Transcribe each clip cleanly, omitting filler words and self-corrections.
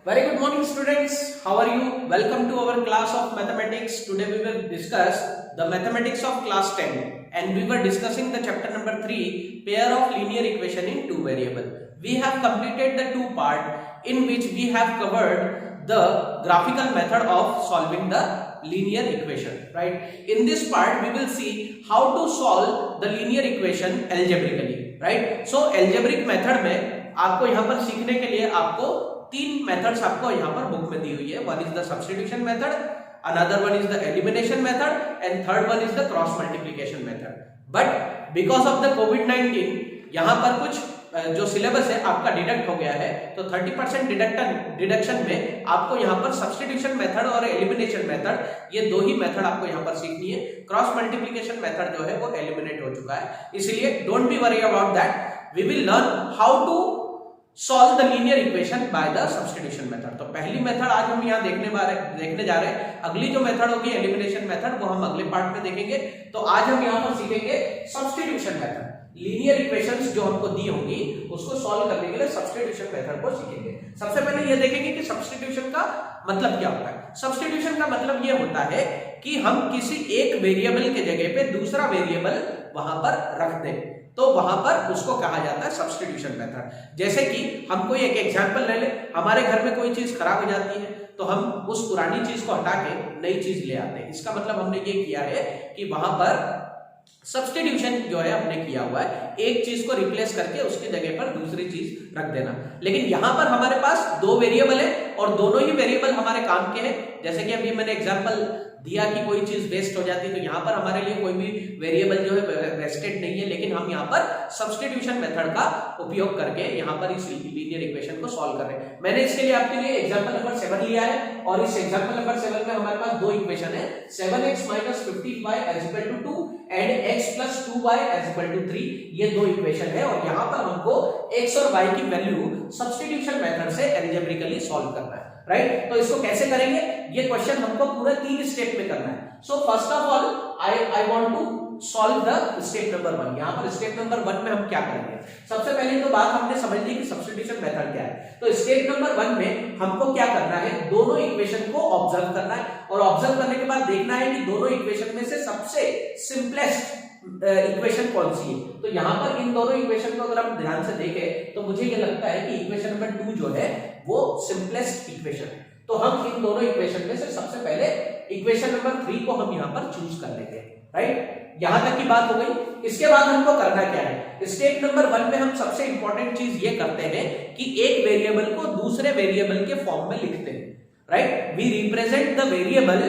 Very good morning, students. How are you? Welcome to our class of mathematics. Today we will discuss the mathematics of class 10, and we were discussing the chapter number 3, pair of linear equation in two variable. We have completed the two part in which we have covered the graphical method of solving the linear equation, right? In this part we will see how to solve the linear equation algebraically, right? So algebraic method में आपको यहाँ पर सीखने के लिए आपको तीन methods आपको यहाँ पर बुक में दी हुई है. One is the substitution method, another one is the elimination method and third one is the cross multiplication method. But because of the कोविड-19 यहाँ पर कुछ जो सिलेबस है आपका डिडक्ट हो गया है, तो 30% डिडक्शन में आपको यहाँ पर सब्स्टिट्यूशन मेथड और एलिमिनेशन मेथड, ये दो ही मेथड आपको यहाँ पर सीखनी है. क्रॉस मल्टीप्लिकेशन मेथड जो है वो एलिमिनेट हो चुका है, इसलिए don't be worry about that. We will learn how to solve the linear equation by the substitution method. तो पहली मेथड आज हम यहाँ देखने जा रहे हैं. अगली जो मेथड होगी एलिमिनेशन मेथड, वो हम अगले पार्ट में देखेंगे. तो आज हम यहाँ पर सीखेंगे सब्स्टिट्यूशन मेथड. लीनियर इक्वेशंस जो हमको दी होंगी उसको सॉल्व करने के लिए सब्स्टिट्यूशन मेथड को सीखेंगे. सबसे पहले ये देखेंगे कि सब्स्टिट्यूशन का मतलब क्या होता है. सब्स्टिट्यूशन का मतलब ये होता है कि हम किसी एक वेरिएबल के जगह पे दूसरा वेरिएबल वहां पर रख दें, तो वहां पर उसको कहा जाता है सब्स्टिट्यूशन मेथड. जैसे कि हम कोई एक एग्जांपल ले ले. हमारे घर में कोई चीज खराब हो जाती है तो हम उस पुरानी चीज को हटा के नई चीज ले आते हैं. इसका मतलब हमने ये किया है कि वहां पर सब्स्टिट्यूशन जो है हमने किया हुआ है, एक चीज को रिप्लेस करके उसकी जगह पर दूसरी चीज रख देना. लेकिन यहां पर हमारे पास दो वेरिएबल है और दोनों ही वेरिएबल हमारे काम के हैं. जैसे कि अभी मैंने एग्जांपल दिया कि कोई चीज वेस्ट हो जाती है, तो यहाँ पर हमारे लिए कोई भी वेरिएबल जो है वेस्टेड नहीं है, लेकिन हम यहाँ पर सब्स्टिट्यूशन मेथड का उपयोग करके यहाँ पर इस लीनियर इक्वेशन को सॉल्व कर रहे हैं. मैंने इसके लिए आपके लिए एग्जांपल नंबर 7 लिया है और इस एग्जांपल नंबर 7 में हमारे पास दो इक्वेशन है. 7x - 15y = 2 and x + 2y = 3. ये दो इक्वेशन है और यहाँ पर हमको x और y की वैल्यू सब्स्टिट्यूशन मेथड से अलजेब्रिकली सॉल्व करना है, राइट? तो इसको कैसे करेंगे, ये क्वेश्चन हमको पूरे 3 स्टेप में करना है. So first of all I want to solve the step number 1. यहाँ पर स्टेप नंबर 1 में हम क्या करेंगे, सबसे पहले तो बात हमने समझ ली कि सब्स्टिट्यूशन मेथड क्या है. तो स्टेप नंबर 1 में हमको क्या करना है, दोनों इक्वेशन को ऑब्जर्व करना है और ऑब्जर्व करने के बाद देखना है कि दोनों इक्वेशन में से सबसे सिंपलेस्ट इक्वेशन कौन सी है. तो यहाँ पर इन दोनों इक्वेशन को अगर हम ध्यान से देखें तो मुझे ये लगता है कि इक्वेशन नंबर 2 जो है वो सिंपलेस्ट इक्वेशन है. तो हम इन दोनों इक्वेशन में से सबसे पहले इक्वेशन नंबर 3 को हम यहाँ पर चूज कर लेंगे, राइट? यहां तक की बात हो गई. इसके बाद हमको करना क्या है, स्टेप नंबर 1 में हम सबसे इंपॉर्टेंट चीज ये करते हैं कि एक वेरिएबल को दूसरे वेरिएबल के फॉर्म में लिखते हैं, right? We represent the variable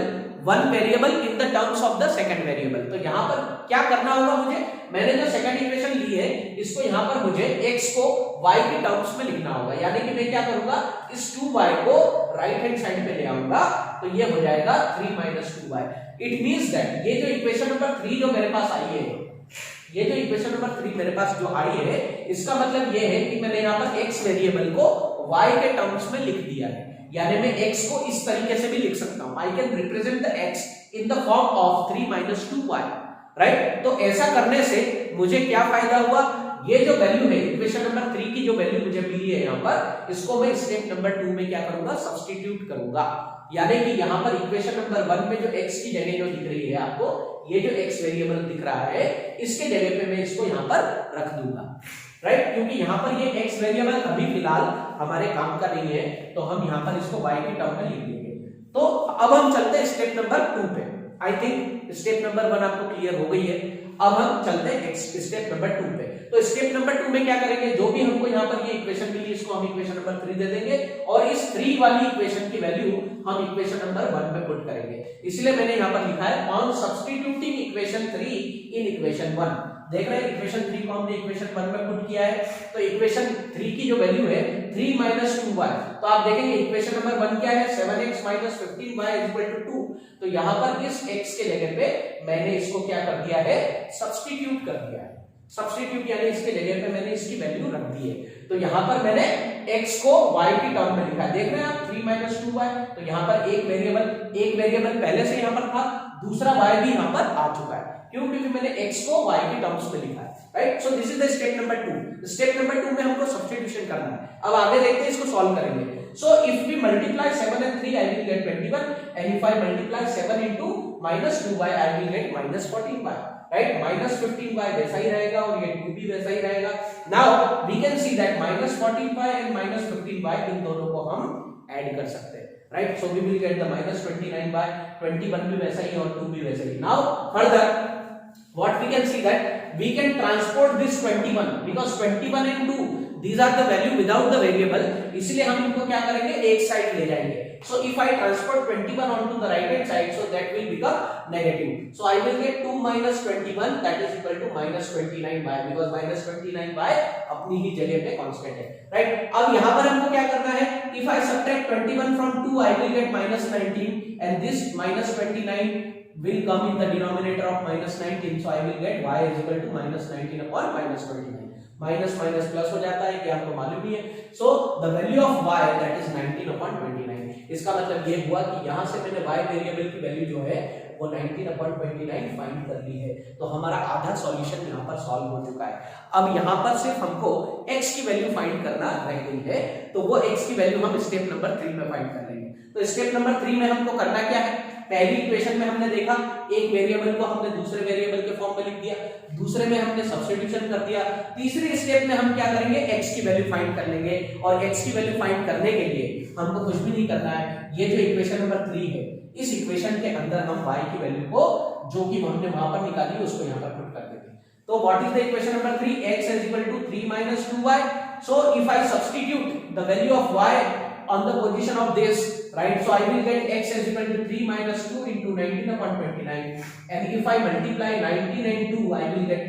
one variable in the terms of the second variable. तो यहां पर क्या करना होगा मुझे, मैंने जो सेकंड इक्वेशन ली है इसको यहां पर मुझे x को y के टर्म्स में लिखना होगा. यानी कि मैं क्या करूंगा, इस 2y को राइट हैंड साइड पे ले आऊंगा, तो ये हो जाएगा 3 - 2y. इट मींस दैट ये जो इक्वेशन नंबर 3 जो मेरे पास आई है, ये जो इक्वेशन नंबर 3 मेरे पास जो आई है, इसका मतलब ये है कि मैंने यहाँ पर x वेरिएबल को y के टर्म्स में लिख दिया है. यानी मैं x को इस तरीके से भी लिख सकता हूं. I can represent the x in the form of 3 - 2y, right? तो ऐसा करने से मुझे क्या फायदा हुआ, ये जो वैल्यू है इक्वेशन नंबर 3 की जो वैल्यू मुझे मिली है यहाँ पर, इसको मैं स्टेप नंबर 2 में क्या करूंगा, सब्स्टिट्यूट करूंगा. यानी कि यहाँ पर इक्वेशन नंबर 1 में जो x की जगह जो दिख रही है आपको, ये जो x वेरिएबल दिख रहा है, इसके जगह पे मैं इसको यहाँ पर रख दूंगा, राइट? क्योंकि यहाँ पर ये x वेरिएबल अभी फिलहाल हमारे काम का नहीं है, तो हम यहाँ पर इसको y की टर्म में लिख देंगे. तो अब हम चलते हैं स्टेप नंबर 2 पे. आई थिंक स्टेप नंबर 1 आपको क्लियर हो गई है. अब हम चलते हैं स्टेप नंबर 2 पे. तो स्टेप नंबर 2 में क्या करेंगे, जो भी हमको यहाँ पर ये इक्वेशन मिली इसको हम इक्वेशन नंबर 3 दे देंगे और इस 3 वाली इक्वेशन की वैल्यू हम इक्वेशन नंबर 1 में पुट करेंगे. इसलिए मैंने यहाँ पर लिखा है on substituting equation 3 in equation 1. देख रहे हैं इक्वेशन 3 को हमने इक्वेशन 1 में पुट किया है. तो इक्वेशन 3 की जो वैल्यू है 3 - 2y, तो आप देखेंगे इक्वेशन नंबर 1 क्या है, 7x - 15y = 2. तो यहाँ पर इस x के जगह पे मैंने इसको क्या कर दिया है, सब्स्टिट्यूट कर दिया है. सब्स्टिट्यूट यानी इसके जगह पे मैंने इसकी वैल्यू रख दी है. तो यहाँ पर मैंने x को y की टर्म में लिखा है. देख रहे हैं आप 3 - 2y. तो यहाँ पर एक वेरिएबल पहले से यहाँ पर था, दूसरा y भी यहाँ पर आ चुका है. क्यों, क्योंकि मैंने x को y के टर्म्स में लिखा है, right? So this is the step number 2. Step number 2 में हमको सब्स्टिट्यूशन करना है. अब आगे देखते हैं इसको सॉल्व करेंगे. So if we multiply 7 and 3, I will get 21, and if I multiply 7 into minus 2y, I will get minus 14y. Right, minus 15y वैसा ही रहेगा और ये 2 भी वैसा ही रहेगा. Now we can see that minus 14y and minus 15y इन दोनों को हम ऐड कर सकते हैं. Right, so we will get the minus 29y. 21 भी वैसा ही और 2 भी वैसा ही. Now further what we can see that we can transport this 21 because 21 and 2 these are the value without the variable, इसलिए हम इनको क्या करेंगे, एक साइड ले जाएंगे. So if I transport 21 onto the right hand side, so that will become negative. So I will get 2 minus 21 that is equal to minus 29y because minus 29y अपनी ही जगह पे कांस्टेंट है. राइट, अब यहाँ पर हमको क्या करना है, if I subtract 21 from 2 I will get minus 19 and this minus 29 will come in the denominator of minus 19, so I will get y is equal to minus 19 upon minus 29. Minus minus plus हो जाता है, कि आपको मालूम ही है. So the value of y that is 19 upon 29. इसका मतलब ये हुआ कि यहाँ से मैंने y वेरिएबल की वैल्यू जो है वो 19 upon 29 फाइंड कर ली है. तो हमारा आधा सॉल्यूशन यहाँ पर सॉल्व हो चुका है. अब यहाँ पर सिर्फ हमको x की वैल्यू फाइंड करना रह गई है, तो वो x की वैल्यू हम स्टेप नंबर 3 में फाइंड कर लेंगे. तो स्टेप नंबर 3 में हमको करना क्या है, पहली इक्वेशन में हमने देखा एक वेरिएबल को हमने दूसरे वेरिएबल के फॉर्म में लिख दिया, दूसरे में हमने सब्स्टिट्यूशन कर दिया. तीसरे स्टेप में हम क्या करेंगे, x की वैल्यू फाइंड कर लेंगे. और x की वैल्यू फाइंड करने के लिए हमको कुछ भी नहीं करना है. ये जो इक्वेशन नंबर 3 है, इस इक्वेशन के अंदर हम y की वैल्यू को जो कि हमने वहां पर निकाली उसको यहाँ पर पुट कर देंगे. तो what is the equation number 3, x is equal to 3 minus 2y. So if I substitute the value of y on the position of this, right, so I will get x is equal to 3 minus 2 into 19 upon 29, and if I multiply 19 and 2 I will get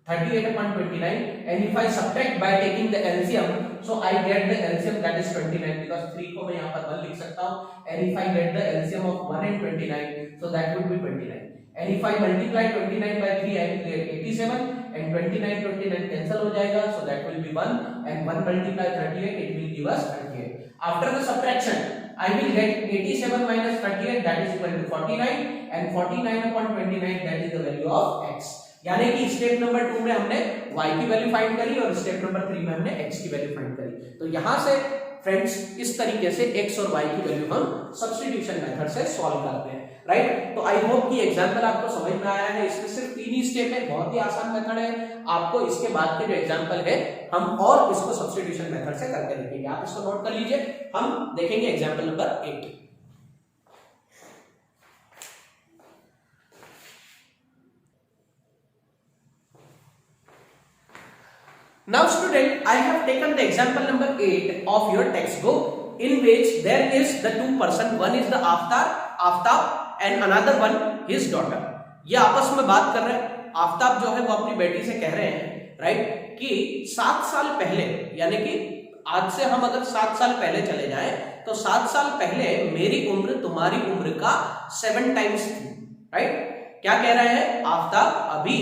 38 upon 29, and if I subtract by taking the LCM, so I get the LCM that is 29 because 3 को मैं यहाँ पर 1 लिख सकता हूँ, and if I get the LCM of 1 and 29, so that would be 29, and if I multiply 29 by 3 I will get 87, and 29 cancel हो जाएगा, so that will be 1, and 1 multiply 38 it will give us 38. After the subtraction I will get 87 minus 38 that is equal to 49, and 49 upon 29 that is the value of x. यानी कि step number 2 में हमने y की value find करी और step number 3 में हमने x की वैल्यू फाइंड करी. तो यहां से फ्रेंड्स इस तरीके से x और y की वैल्यू हम सब्स्टिट्यूशन मेथड से सॉल्व करते हैं. राइट, तो आई होप कि एग्जांपल आपको समझ में आया है. इसमें सिर्फ 3 ही स्टेप है, बहुत ही आसान मेथड है. आपको इसके बाद के जो एग्जांपल है हम और इसको सब्स्टिट्यूशन मेथड से करके देखेंगे. आप इसको नोट कर लीजिए. हम देखेंगे example number 8. Now student, I have taken the example number 8 of your textbook in which there is the two person, one is the Aftab and another one his daughter. ये आपस में बात कर रहे हैं. आफ्ताब जो है वो अपनी बेटी से कह रहे हैं, राइट, कि 7 साल पहले, यानी कि आज से हम अगर 7 साल पहले चले जाएं तो 7 साल पहले मेरी उम्र तुम्हारी उम्र का 7 टाइम्स थी. राइट, क्या कह रहे हैं आफ्ताब, अभी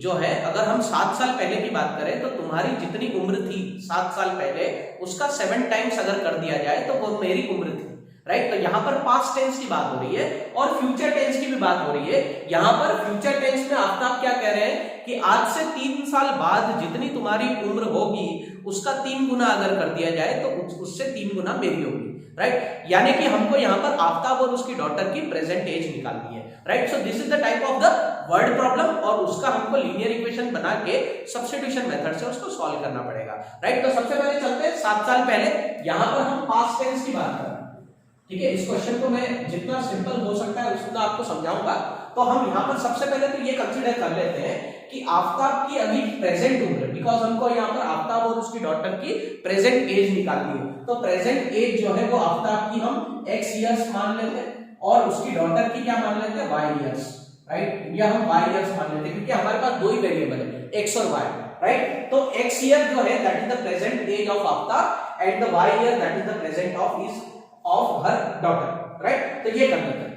जो है अगर हम 7 साल पहले की बात करें तो तुम्हारी जितनी उम्र थी 7 साल पहले उसका 7 टाइम्स अगर कर दिया जाए तो वो मेरी उम्र थी. राइट, तो यहाँ पर पास्ट टेंस की बात हो रही है और फ्यूचर टेंस की भी बात हो रही है. यहाँ पर फ्यूचर टेंस में आफ्ताब क्या कह रहे हैं कि आज से 3 साल बाद जितनी तुम्हारी उम्र होगी उसका 3 गुना अगर कर दिया जाए तो उससे 3 गुना मेरी होगी. राइट, यानी कि हमको यहाँ पर आफ्ताब और उसकी डॉटर की प्रेजेंट एज निकालनी है. Right, so this is the type of the word problem और उसका हमको लीनियर इक्वेशन बना के सब्स्टिट्यूशन मेथड से उसको सॉल्व करना पड़ेगा. राइट, तो सबसे पहले चलते हैं 7 साल पहले. यहाँ पर हम पास्ट टेंस की बात कर रहे हैं. ठीक है, इस क्वेश्चन को मैं जितना सिंपल हो सकता है उतना आपको समझाऊंगा. तो हम यहाँ पर सबसे पहले तो ये कंसीडर कर लेते हैं कि आफ्ताब की अभी प्रेजेंट उम्र, बिकॉज हमको यहाँ पर आफ्ताब और उसकी डॉटर की प्रेजेंट एज निकालनी है. तो प्रेजेंट एज जो है वो आफ्ताब की हम x इयर्स मान लेते हैं और उसकी डॉटर की क्या मान लेते हैं, y इयर्स. राइट, या हम y इयर्स मान लेते हैं क्योंकि हमारे पास दो ही वेरिएबल है, x और y. राइट, तो x ईयर जो है that is the present age of Aftab and the y year that is the present of her daughter. Right, तो ये कर लेते हैं.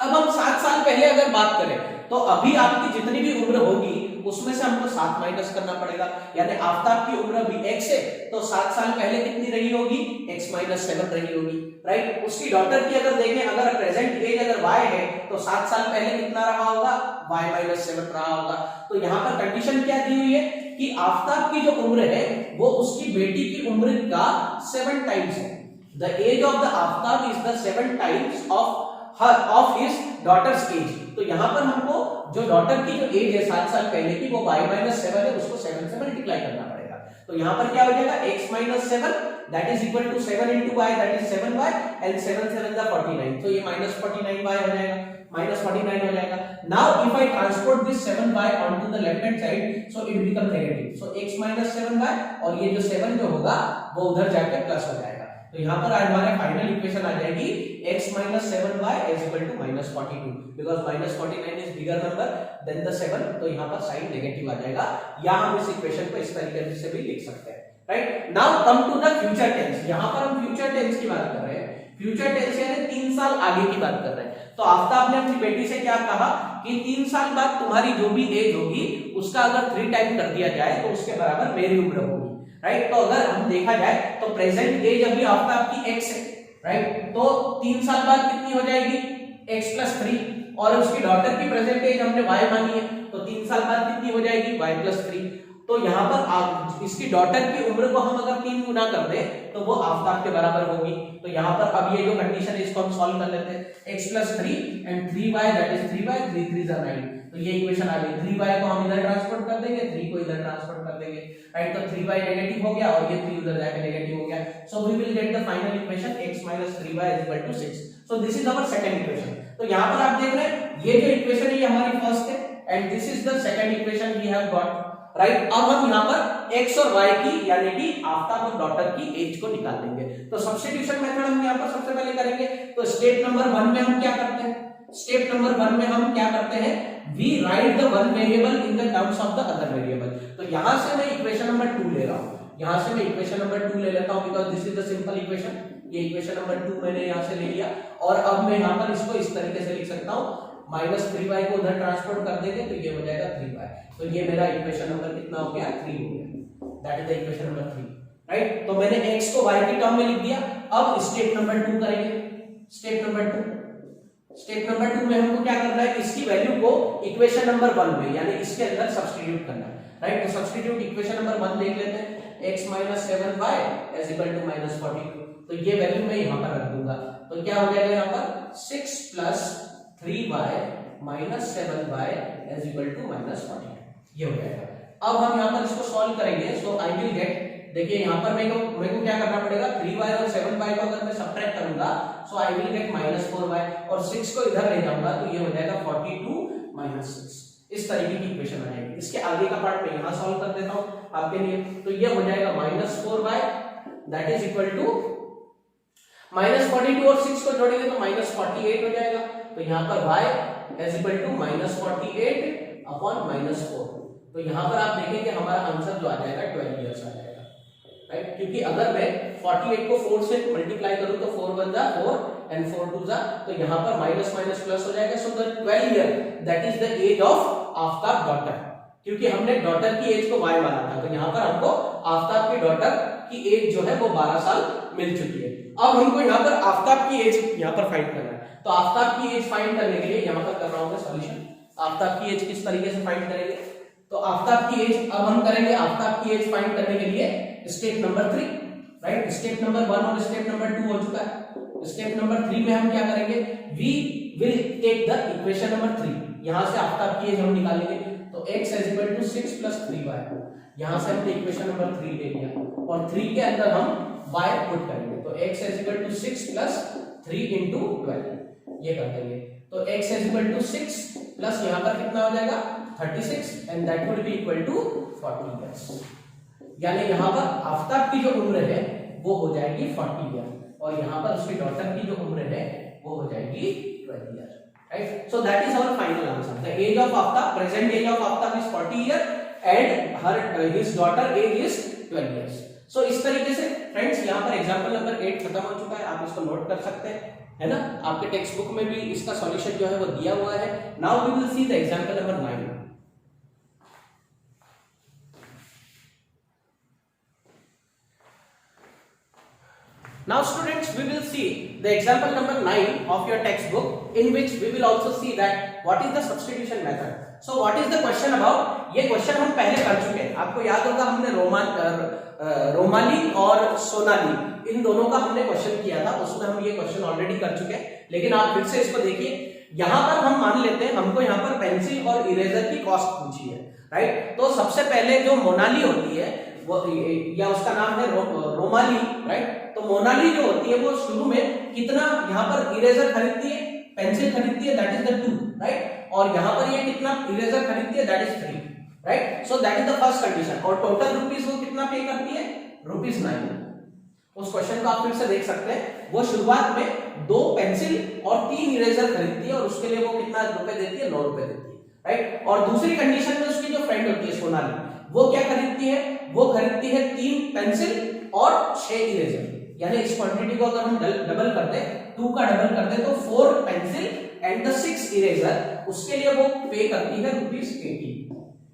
अब हम 7 साल पहले अगर बात करें तो अभी आपकी जितनी भी उम्र होगी उसमें से हमको 7 माइनस करना पड़ेगा. यानी आफ्ताब की उम्र अभी x है तो 7 साल पहले कितनी रही होगी, x माइनस 7 रही होगी. राइट, उसकी डॉटर की अगर देखें, अगर प्रेजेंट एज अगर y है तो 7 साल पहले कितना रहा होगा, y माइनस 7 रहा होगा. तो यहाँ पर कंडीशन क्या दी हुई है कि आफ्ताब की जो उम्र है वो उसकी बेटी की उम्र का 7 टाइम्स है। The age of the Aftab is the 7 times of his daughter's age. तो यहाँ पर हमको जो डॉटर की जो एज है 7 साल पहले की वो y-7 है, उसको 7 से मल्टीप्लाई करना पड़ेगा। तो यहाँ पर क्या हो जाएगा x-7 that is equal to 7 into y, that is 7y, and 7 7 is 49, so ये minus 49y हो जाएगा, minus 49 हो जाएगा। Now if I transport this 7y onto the left hand side, so it becomes negative, so x minus 7y और ये जो 7 जो होगा वो उधर जाके प्लस हो जाएगा। तो यहाँ पर हमारे फाइनल इक्वेशन आ जाएगी x minus 7y is equal to minus 42, because minus 49 is bigger number than the 7, तो यहाँ पर साइन नेगेटिव आ जाएगा, या हम इस इक्वेशन को इस तरीके से भी लिख सकते हैं। Right, now come to the future tense. यहाँ पर हम फ्यूचर टेंस की बात कर रहे हैं। फ्यूचर टेंस यानी 3 साल आगे की बात कर रहे हैं। तो आफ्ताब ने अपनी बेटी से क्या कहा कि 3 साल बाद तुम्हारी जो भी एज होगी उसका अगर 3 टाइम कर दिया जाए तो उसके बराबर मेरी उम्र होगी। राइट, तो अगर हम देखा जाए तो प्रेजेंट एज अभी आफ्ताब की x है। राइट, तो 3 साल बाद कितनी हो जाएगी x plus 3, और उसकी डॉटर की प्रेजेंट एज हमने y मानी है, तो 3 साल बाद कितनी हो जाएगी y plus 3। तो यहाँ पर आप इसकी डॉटर की उम्र को हम अगर 3 गुना कर दें तो वो आफ्ताब के बराबर होगी। तो यहाँ पर अब ये जो कंडीशन है इसको हम सॉल्व कर लेते हैं। x plus 3 and 3y, that is 3y, 3 3s are 9, तो ये इक्वेशन आ गई। 3y को हम इधर ट्रांसफर कर देंगे, 3 को इधर ट्रांसफर कर देंगे। राइट, तो 3y नेगेटिव हो गया और ये 3 उधर जाके नेगेटिव हो गया। So we will get the final equation x minus 3y is equal to 6। So this is our second equation. तो यहाँ पर आप देख रहे हैं ये जो इक्वेशन है ये हमारी फर्स्ट है and this is the second equation we have got. Right, अब हम यहाँ पर x और y की यानी कि आफ्ताब और डॉटर की एज को निकाल देंगे। तो सब्स्टिट्यूशन मेथड हम यहाँ पर सबसे पहले करेंगे। तो स्टेप नंबर 1 में हम क्या करते हैं? स्टेप नंबर 1 में हम क्या करते हैं? We write the one variable in the terms of the other variable. तो यहाँ से मैं इक्वेशन नंबर 2 ले रहा हूँ, यहाँ से मैं इक्वेशन नंबर 2 ले लेता हूँ because this is the simple equation. ये इक्वेशन नंबर 2 मैंने यहाँ से ले लिया और अब मैं यहाँ पर इसको इस तरीके से लिख सकता हूँ, -3y को उधर ट्रांसफर कर देंगे तो ये हो जाएगा 3y। तो ये मेरा इक्वेशन नंबर कितना हो गया? 3 हो गया। That is the equation number 3। Right, तो मैंने x को y की टर्म में लिख दिया। अब स्टेप नंबर 2 करेंगे। स्टेप नंबर 2 में हमको क्या करना है? इसकी वैल्यू को इक्वेशन नंबर 1 में यानी इसके अंदर सब्स्टिट्यूट करना है। राइट, तो सब्स्टिट्यूट इक्वेशन नंबर 1 देख लेते हैं। x minus 7y is equal to -42, तो ये वैल्यू मैं यहाँ पर रख दूंगा। तो क्या हो जाएगा यहाँ पर? 6 plus 3y minus 7y is equal to -42, ये हो जाएगा। अब हम यहाँ पर इसको सॉल्व करेंगे। सो आई विल गेट, देखिए यहाँ पर मेरे को क्या करना पड़ेगा? 3y और 7y को अगर मैं सब्ट्रैक्ट करूंगा सो आई विल गेट -4y और 6 को इधर ले जाऊंगा तो ये हो जाएगा 42 - 6। इस तरीके की इक्वेशन आ जाएगी। इसके आगे का पार्ट मैं यहाँ सॉल्व कर देता हूँ आपके लिए। तो ये हो जाएगा -4y that is equal to -42 और 6 को जोड़ेंगे तो -48 हो जाएगा। तो यहाँ पर y is equal to -48 upon -4। तो यहाँ पर आप देखेंगे हमारा आंसर जो आ जाएगा 12 इयर्स आ जाएगा। राइट, क्योंकि अगर मैं 48 को 4 से मल्टीप्लाई करूं तो 4 1 जा 4 एंड 4 2 जा, तो यहाँ पर माइनस माइनस प्लस हो जाएगा। So the 12 year that is the age of Aftab daughter, क्योंकि हमने डॉटर की एज को y माना था। तो यहाँ पर हमको आफ्ताब की डॉटर की एज जो है वो 12 साल मिल चुकी है। अब हमको यहाँ पर आफ्ताब की एज यहाँ पर फाइंड करना है। तो आफ्ताब की एज फाइंड करने के लिए यहाँ पर कर रहा हूँ मैं सॉल्यूशन। आफ्ताब की एज किस तरीके से फाइंड करेंगे? तो आफ्ताब की एज अब हम करेंगे आफ्ताब की एज फाइंड करने के लिए step number 3। Right, step number 1 और स्टेप नंबर 2 हो चुका है। स्टेप नंबर 3 में हम क्या करेंगे? We will take the equation number 3। यहाँ से आफ्ताब की एज हम निकालेंगे। तो x is equal to 6 plus 3y, यहाँ से हमने इक्वेशन नंबर 3 ले लिया और 3 के अंदर हम y पुट करेंगे। तो x is equal to 6 plus 3 into 12 ये कर देंगे। तो x is equal to 6 plus यहाँ पर कितना हो जाएगा 36 and that would be equal to 40 years। यानी यहाँ पर आफ्ताब की जो उम्र है वो हो जाएगी 40 ईयर और यहाँ पर उसकी डॉटर की जो उम्र है वो हो जाएगी 12 year. Right, so that is our final answer. The age of Aftab, present age of Aftab is 40 years and his daughter age is 12 years. So इस तरीके से फ्रेंड्स यहाँ पर एग्जांपल नंबर 8 खत्म हो चुका है। आप इसको नोट कर सकते हैं, है ना? आपके टेक्स्ट बुक में भी इसका सॉल्यूशन जो है वो दिया हुआ है। Now we will see the example number 9. Now students, we will see the example number 9 of your textbook, in which we will also see that what is the substitution method. So what is the question about, ये question हम पहले कर चुके हैं, आपको याद होगा हमने रोमाली और सोनाली इन दोनों का हमने क्वेश्चन किया था, उसमें हम ये क्वेश्चन ऑलरेडी कर चुके हैं, लेकिन आप फिर से इसको देखिए। यहां पर हम मान लेते हैं हमको यहां पर पेंसिल और इरेजर की कॉस्ट पूछी है, राइट। तो सबसे पहले जो मोनाली होती है वो, या उसका नाम है रोमाली, राइट। तो मोनाली जो होती है वो शुरू में कितना यहाँ पर इरेजर खरीदती है, पेंसिल खरीदती है, दैट इज द 2, राइट। और यहाँ पर ये कितना इरेजर खरीदती है, that is 3, right. So that is the first condition. और टोटल रुपीस वो कितना पे करती है, ₹9। उस क्वेश्चन को आप फिर से देख सकते हैं, वो शुरुआत में 2 पेंसिल और 3 इरेजर खरीदती है और उसके लिए वो कितना रुपए देती है, ₹9 देती है, राइट। और दूसरी कंडीशन में उसकी जो फ्रेंड होती है सोनाली, वो क्या खरीदती है, वो खरीदती है 3 पेंसिल और 6 इरेजर, यानी इस क्वांटिटी को अगर हम डबल कर दे, 2 का डबल कर दे तो 4 पेंसिल एंड द 6 इरेजर, उसके लिए वो पे करती है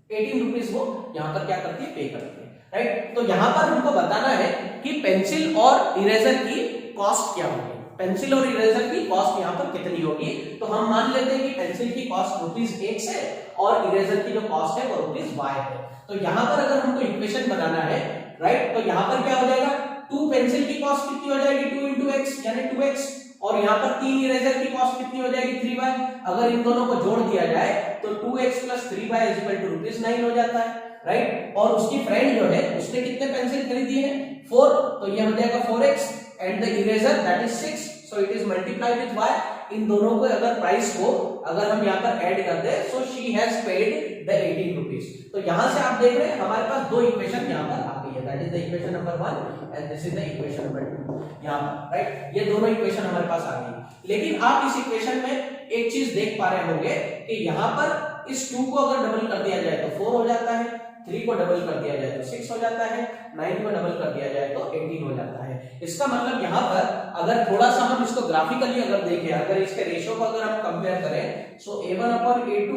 ₹18 वो यहाँ पर क्या करती है, पे करती है, राइट। तो यहाँ पर हमको बताना है कि पेंसिल और इरेजर की कॉस्ट क्या होगी, पेंसिल और इरेजर की कॉस्ट यहाँ पर कितनी होगी। तो हम मान लेते हैं कि पेंसिल की कॉस्ट ₹1 है और इरेजर की जो कॉस्ट है वो ₹Y है। तो यहाँ पर अगर हमको इक्वेशन बनाना है, राइट, तो यहाँ पर क्या हो जाएगा, 2 पेंसिल की कॉस्ट कितनी हो जाएगी, 2 into x यानी 2x, और यहाँ पर 3 इरेजर की कॉस्ट कितनी हो जाएगी, 3y। अगर इन दोनों को जोड़ दिया जाए तो 2x + 3y = ₹9 हो जाता है, राइट। और उसकी फ्रेंड जो है उसने कितने पेंसिल खरीदी है, 4, तो ये हो जाएगा 4x and the eraser that is 6, so it is multiplied with y। इन दोनों को अगर प्राइस को अगर हम यहाँ पर ऐड कर दे, so she has paid the ₹18। तो यहाँ से आप देख रहे हैं हमारे पास 2 इक्वेशन यहाँ पर आ गई है, that is the equation number 1 and this is the equation number 2, यहाँ पर, राइट। ये दोनों इक्वेशन हमारे पास आ गई। लेकिन आप इस इक्वेशन में एक चीज देख पा रहे होंगे कि यहाँ पर इस 2 को अगर डबल कर दिया जाए तो 4 हो जाता है, 3 को डबल कर दिया जाए तो 6 हो जाता है, 9 को डबल कर दिया जाए तो 18 हो जाता है। इसका मतलब यहाँ पर अगर थोड़ा सा हम इसको ग्राफिकली अगर देखें, अगर इसके रेशियो को अगर हम कंपेयर करें, so A1/A2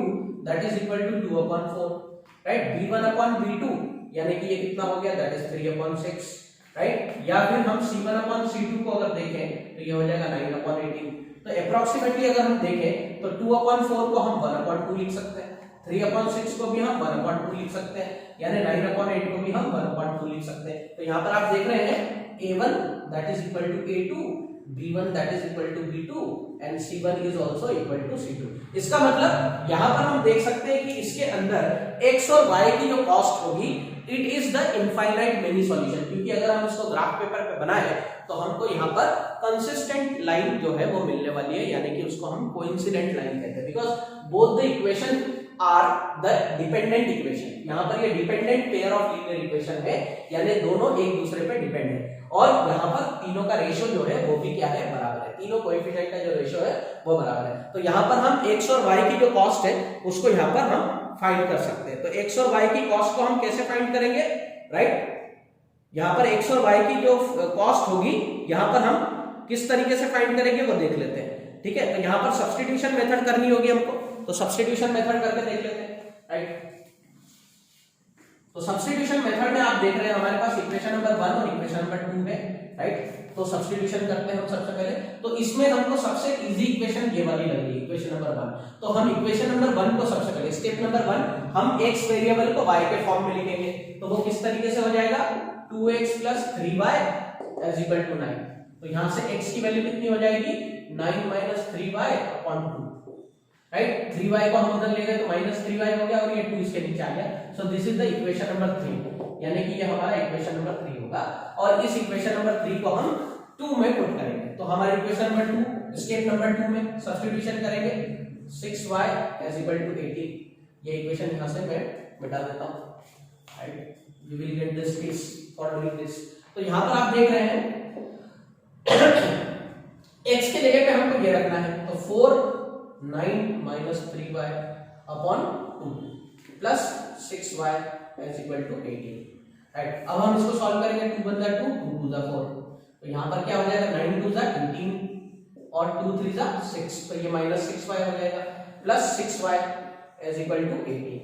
that is equal to 2/4, right. B1/B2 यानी कि ये कितना हो गया, दैट इज 3/6, राइट। या फिर हम C1/C2 को अगर देखें तो ये हो जाएगा 9/18। तो अप्रोक्सीमेटली अगर हम देखें तो 2/4 को हम 1/2 लिख सकते हैं, 3/6 को भी हम 1/2 लिख सकते हैं, यानी 9/8 को भी हम 1/2 लिख सकते हैं। तो यहाँ पर आप देख रहे हैं A1 that is equal to A2, B1 that is equal to B2 and C1 is also equal to C2। इसका मतलब यहाँ पर हम देख सकते हैं कि इसके अंदर x और y की जो कॉस्ट होगी, it is the infinite many solution, क्योंकि अगर हम इसको ग्राफ पेपर पे बनाए तो हमको यहाँ पर कंसिस्टेंट लाइन जो है वो मिलने वाली है, यानी कि उसको हम कोइंसिडेंट लाइन कहते हैं, because both the equation are the dependent equation. यहाँ पर ये dependent pair of linear equation है, यानी दोनों एक दूसरे पे डिपेंड है, और यहाँ पर तीनों का रेशियो जो है वो भी क्या है, बराबर है। तीनों कोएफिशिएंट का जो रेशियो है वो बराबर है। तो यहाँ पर हम x और y की जो कॉस्ट है उसको यहाँ पर हम फाइंड कर सकते हैं। तो x और y की कॉस्ट को हम कैसे फाइंड करेंगे, राइट। यहाँ पर x और y की जो कॉस्ट होगी, यहाँ पर हम किस तरीके से फाइंड करेंगे वो देख लेते हैं, ठीक है। तो यहाँ पर सब्स्टिट्यूशन मेथड करनी होगी हमको, तो सब्स्टिट्यूशन मेथड करके देख लेते हैं, राइट। तो सब्स्टिट्यूशन मेथड में आप देख रहे हैं हमारे पास इक्वेशन नंबर 1 और इक्वेशन नंबर 2 है, राइट। तो सब्स्टिट्यूशन करते हैं हम सबसे पहले। तो इसमें हमको सबसे इजी इक्वेशन ये वाली लग रही है, इक्वेशन नंबर 1। तो हम इक्वेशन नंबर 1 को सबसे पहले, स्टेप नंबर 1, हम x वेरिएबल को y के फॉर्म में लिखेंगे। तो वो किस तरीके से हो जाएगा, 2x + 3y = 9। तो यहां से x की वैल्यू कितनी हो जाएगी, 9 - 3y/2, राइट। 3y को हम उधर ले गए तो -3y हो गया और ये 2 इसके नीचे आ गया। सो this is the equation number 3, यानी कि ये हमारा इक्वेशन नंबर 3 होगा, और इस इक्वेशन नंबर 3 को हम 2 में पुट करेंगे। तो हमारी इक्वेशन नंबर 2, स्टेप नंबर 2 में सब्स्टिट्यूशन करेंगे, 6y = 18। ये इक्वेशन यहां से मैं मिटा देता हूं, right. You will get this piece for doing this. तो यहां पर आप देख रहे हैं x के जगह पे हमको ये रखना है, तो 4 9 - 3y/2 प्लस 6y = 18, राइट। अब हम इसको सॉल्व करेंगे, 2 × 2 2 × 4। तो यहाँ पर क्या हो जाएगा, 9 × 2 = 18 और 2 × 3 = 6, तो ये -6y हो जाएगा प्लस 6y = 18,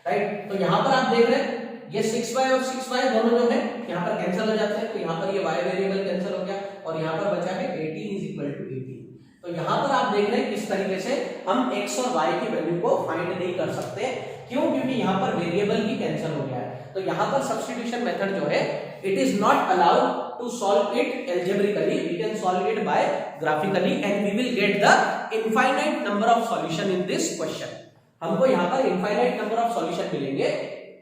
राइट। तो यहाँ पर आप देख रहे हैं ये 6y और 6y दोनों जो है यहाँ पर कैंसिल हो जाते हैं, तो यहाँ पर ये y वेरिएबल कैंसिल हो गया और यहाँ पर बचा है 18 = 18। तो तो यहाँ पर आप देख रहे हैं किस तरीके से हम x और y की वैल्यू को फाइंड नहीं कर सकते। क्यों? क्योंकि यहाँ पर वेरिएबल ही कैंसिल हो गया है। तो यहाँ पर सब्स्टिट्यूशन मेथड जो है it is not allowed to solve it algebraically, we can solve it by graphically and we will get the infinite number of solution in this question। हमको यहाँ पर infinite number of solution मिलेंगे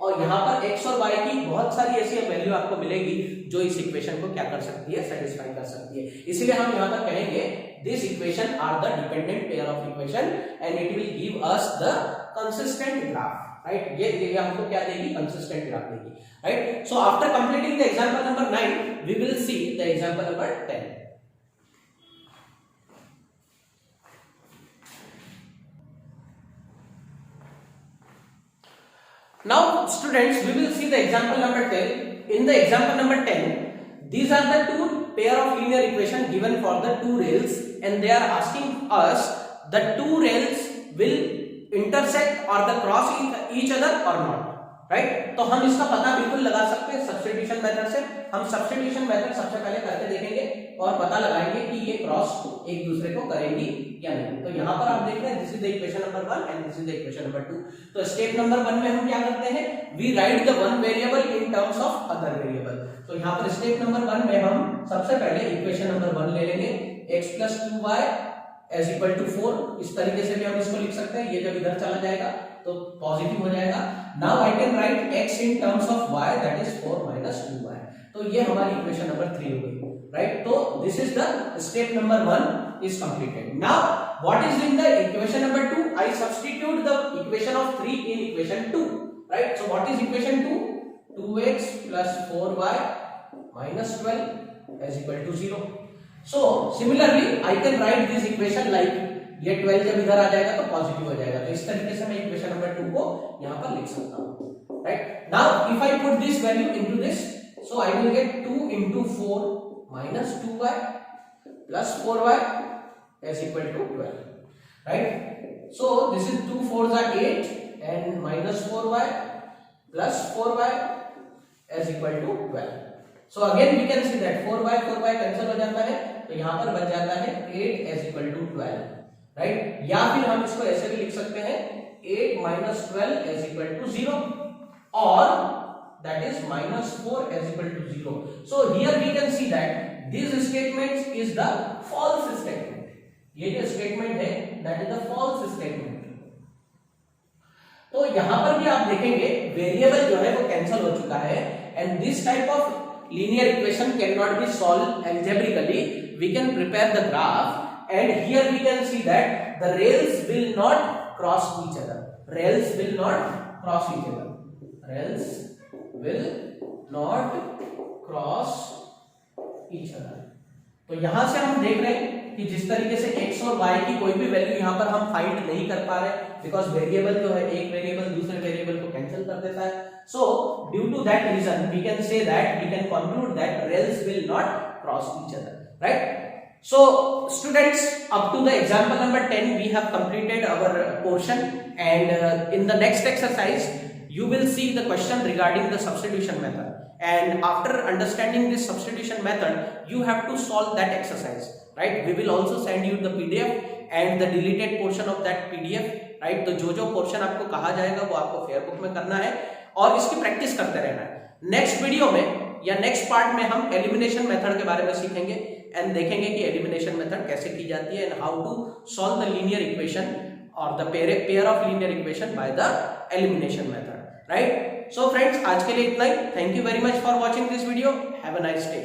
और यहाँ पर x और y की बहुत सारी ऐसी वैल्यू आपको मिलेगी जो इस इक्वेशन को क्या कर सकती है, सेटिस्फाई कर सकती है। इसलिए हम यहाँ पर कहेंगे this equation are the dependent pair of equation and it will give us the consistent graph, right. ये हमको क्या देगी, कंसिस्टेंट ग्राफ देगी, right. So after completing the example number 9 we will see the example number 10। Now students, we will see the example number 10. In the example number 10, these are the two pair of linear equation given for the two rails and they are asking us the two rails will intersect or the cross each other or not, right? तो हम इसका पता बिल्कुल लगा सकते हैं substitution method से। हम सब्स्टिट्यूशन मेथड सबसे पहले करके देखेंगे और पता लगाएंगे कि ये क्रॉस एक दूसरे को करेंगी या नहीं। तो यहाँ पर आप देख रहे हैं this is the equation number 1 and this is the equation number 2। तो स्टेप नंबर 1 में हम क्या करते हैं, we write the one variable in terms of other variable. तो यहाँ पर स्टेप नंबर 1 में हम सबसे पहले इक्वेशन नंबर 1 ले लेंगे, x + 2y = 4। इस तरीके से भी हम इसको लिख सकते हैं, ये जब इधर चला जाएगा तो पॉजिटिव हो जाएगा। Now I can write x in terms of y that is 4 - 2y। तो ये हमारी इक्वेशन नंबर 3 हो गई, राइट। तो this is the step number 1 is completed. Now what is in the equation number 2? I substitute the equation of 3 in equation 2, right? So what is equation 2? 2x + 4y - 12 = 0. So similarly I can write this equation like ये 12 जब इधर आ जाएगा तो positive हो जाएगा। तो इस तरीके से मैं इक्वेशन नंबर 2 को यहाँ पर लिख सकता हूँ, right. Now if I put this value into this, so I will get 2 × 4 - 2y + 4y = 12, right? So this is 2 4s are 8 and -4y + 4y = 12. So again we can see that 4y cancel हो जाता है, तो यहाँ पर बच जाता है 8 = 12, right. या फिर हम इसको ऐसे भी लिख सकते हैं 8 - 12 = 0 और that is -4 = 0. So here we can see that this statement is the false statement. ये जो स्टेटमेंट है that is the false statement. तो यहां पर भी आप देखेंगे वेरिएबल जो है वो कैंसिल हो चुका है and this type of linear equation cannot be solved algebraically. We can prepare the graph and here we can see that the rails will not cross each other. Rails will not cross each other. Rails will not cross each other. तो यहां से हम देख रहे हैं कि जिस तरीके से x और y की कोई भी वैल्यू यहां पर हम फाइंड नहीं कर पा रहे बिकॉज वेरिएबल जो है एक वेरिएबल दूसरे वेरिएबल को कैंसिल कर देता है। So due to that reason we can say that we can conclude that rails will not cross each other, right. So students, up to the example number 10 we have completed our portion and in the next exercise you will see the question regarding the substitution method, and after understanding this substitution method you have to solve that exercise, right? We will also send you the PDF and the deleted portion of that PDF, right? तो जो portion आपको कहा जाएगा वो आपको fair book में करना है और इसकी प्रैक्टिस करते रहना है। नेक्स्ट वीडियो में या नेक्स्ट पार्ट में हम एलिमिनेशन मेथड के बारे में सीखेंगे एंड देखेंगे कि एलिमिनेशन मेथड कैसे की जाती है and how to solve the linear equation और the pair of linear equation by the elimination method, right. So friends, आज के लिए इतना ही। Thank you very much for watching this video. Have a nice day.